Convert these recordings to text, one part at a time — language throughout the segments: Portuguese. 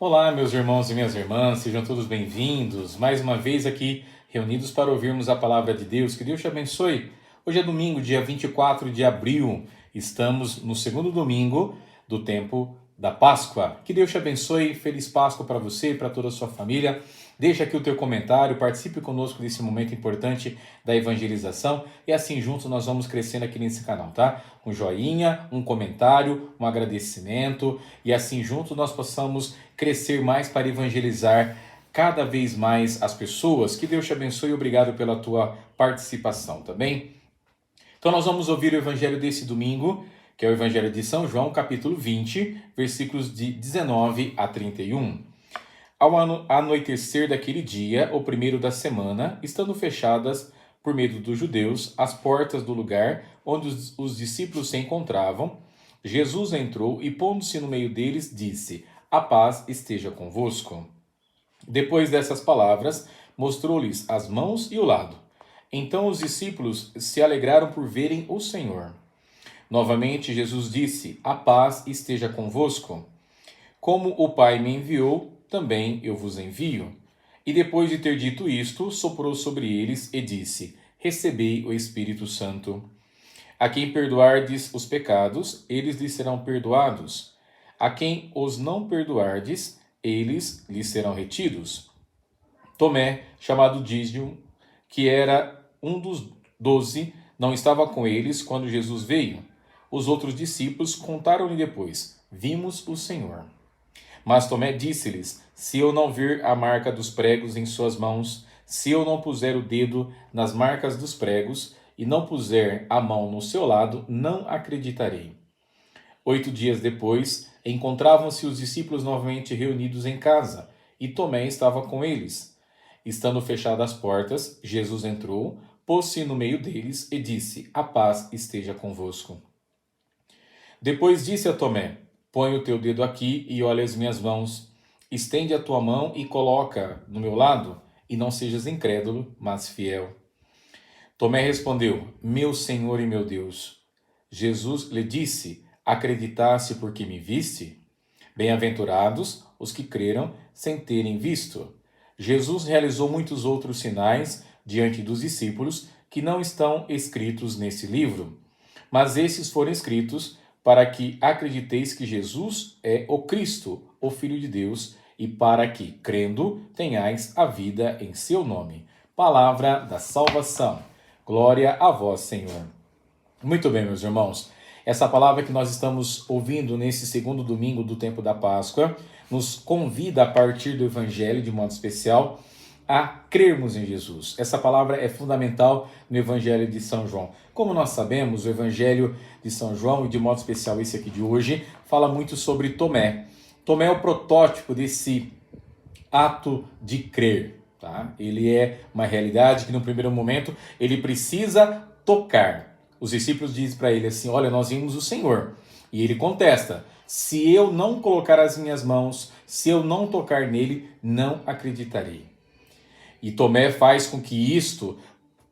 Olá, meus irmãos e minhas irmãs, sejam todos bem-vindos. Mais uma vez aqui, reunidos para ouvirmos a palavra de Deus. Que Deus te abençoe. Hoje é domingo, dia 24 de abril. Estamos no segundo domingo do tempo da Páscoa. Que Deus te abençoe. Feliz Páscoa para você e para toda a sua família. Deixa aqui o teu comentário, participe conosco desse momento importante da evangelização e assim juntos nós vamos crescendo aqui nesse canal, tá? Um joinha, um comentário, um agradecimento e assim juntos nós possamos crescer mais para evangelizar cada vez mais as pessoas. Que Deus te abençoe e obrigado pela tua participação, tá bem? Então nós vamos ouvir o evangelho desse domingo, que é o evangelho de São João, capítulo 20, versículos de 19 a 31. Ao anoitecer daquele dia, o primeiro da semana, estando fechadas, por medo dos judeus, as portas do lugar onde os discípulos se encontravam, Jesus entrou e, pondo-se no meio deles, disse: A paz esteja convosco. Depois dessas palavras, mostrou-lhes as mãos e o lado. Então os discípulos se alegraram por verem o Senhor. Novamente Jesus disse: A paz esteja convosco. Como o Pai me enviou, também eu vos envio. E depois de ter dito isto, soprou sobre eles e disse: Recebei o Espírito Santo. A quem perdoardes os pecados, eles lhes serão perdoados. A quem os não perdoardes, eles lhes serão retidos. Tomé, chamado Dídimo, que era um dos 12, não estava com eles quando Jesus veio. Os outros discípulos contaram-lhe depois: Vimos o Senhor. Mas Tomé disse-lhes: Se eu não vir a marca dos pregos em suas mãos, se eu não puser o dedo nas marcas dos pregos e não puser a mão no seu lado, não acreditarei. 8 dias depois, encontravam-se os discípulos novamente reunidos em casa, e Tomé estava com eles. Estando fechadas as portas, Jesus entrou, pôs-se no meio deles e disse: A paz esteja convosco. Depois disse a Tomé: Põe o teu dedo aqui e olha as minhas mãos. Estende a tua mão e coloca no meu lado, e não sejas incrédulo, mas fiel. Tomé respondeu: Meu Senhor e meu Deus. Jesus lhe disse: Acreditaste porque me viste? Bem-aventurados os que creram sem terem visto. Jesus realizou muitos outros sinais diante dos discípulos que não estão escritos nesse livro, mas esses foram escritos para que acrediteis que Jesus é o Cristo, o Filho de Deus, e para que, crendo, tenhais a vida em seu nome. Palavra da salvação. Glória a vós, Senhor. Muito bem, meus irmãos. Essa palavra que nós estamos ouvindo nesse segundo domingo do tempo da Páscoa nos convida, a partir do Evangelho, de modo especial, a crermos em Jesus. Essa palavra é fundamental no Evangelho de São João. Como nós sabemos, o Evangelho de São João, e de modo especial esse aqui de hoje, fala muito sobre Tomé. Tomé é o protótipo desse ato de crer. Tá? Ele é uma realidade que no primeiro momento ele precisa tocar. Os discípulos dizem para ele assim: olha, nós vimos o Senhor. E ele contesta: se eu não colocar as minhas mãos, se eu não tocar nele, não acreditarei. E Tomé faz com que isto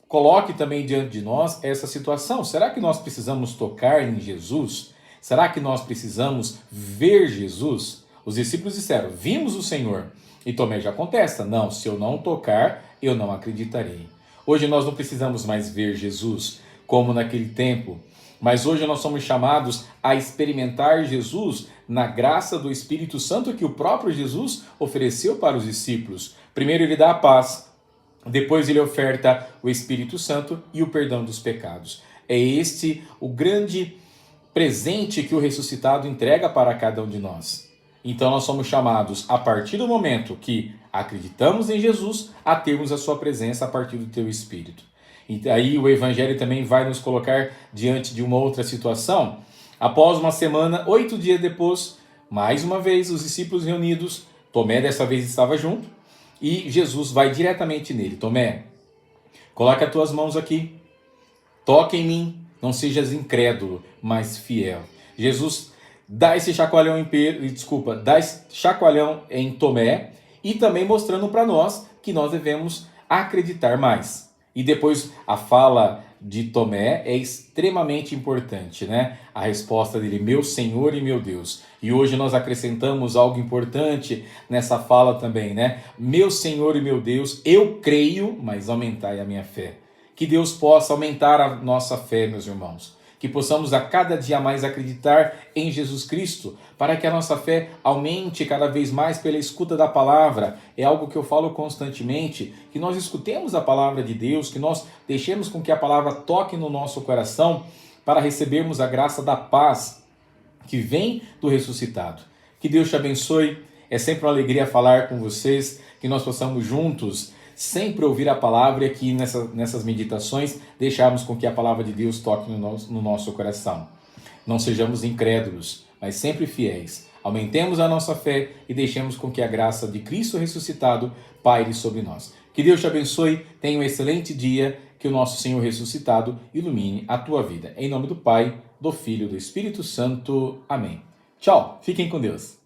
coloque também diante de nós essa situação. Será que nós precisamos tocar em Jesus? Será que nós precisamos ver Jesus? Os discípulos disseram: vimos o Senhor. E Tomé já contesta: não, se eu não tocar, eu não acreditarei. Hoje nós não precisamos mais ver Jesus como naquele tempo, mas hoje nós somos chamados a experimentar Jesus na graça do Espírito Santo que o próprio Jesus ofereceu para os discípulos. Primeiro ele dá a paz, depois ele oferta o Espírito Santo e o perdão dos pecados. É este o grande presente que o ressuscitado entrega para cada um de nós. Então nós somos chamados, a partir do momento que acreditamos em Jesus, a termos a sua presença a partir do teu Espírito. E aí o Evangelho também vai nos colocar diante de uma outra situação. Após uma semana, 8 dias depois, mais uma vez os discípulos reunidos, Tomé dessa vez estava junto, e Jesus vai diretamente nele: Tomé, coloca as tuas mãos aqui, toca em mim, não sejas incrédulo, mas fiel. Jesus dá esse chacoalhão em Tomé, e também mostrando para nós que nós devemos acreditar mais. E depois a fala de Tomé é extremamente importante, né? A resposta dele, meu Senhor e meu Deus. E hoje nós acrescentamos algo importante nessa fala também, né? Meu Senhor e meu Deus, eu creio, mas aumentai a minha fé. Que Deus possa aumentar a nossa fé, meus irmãos. Que possamos a cada dia mais acreditar em Jesus Cristo, para que a nossa fé aumente cada vez mais pela escuta da palavra. É algo que eu falo constantemente, que nós escutemos a palavra de Deus, que nós deixemos com que a palavra toque no nosso coração, para recebermos a graça da paz que vem do ressuscitado. Que Deus te abençoe, é sempre uma alegria falar com vocês, que nós possamos juntos sempre ouvir a palavra e aqui nessas meditações deixarmos com que a palavra de Deus toque no nosso coração. Não sejamos incrédulos, mas sempre fiéis. Aumentemos a nossa fé e deixemos com que a graça de Cristo ressuscitado paire sobre nós. Que Deus te abençoe, tenha um excelente dia, que o nosso Senhor ressuscitado ilumine a tua vida. Em nome do Pai, do Filho e do Espírito Santo. Amém. Tchau, fiquem com Deus.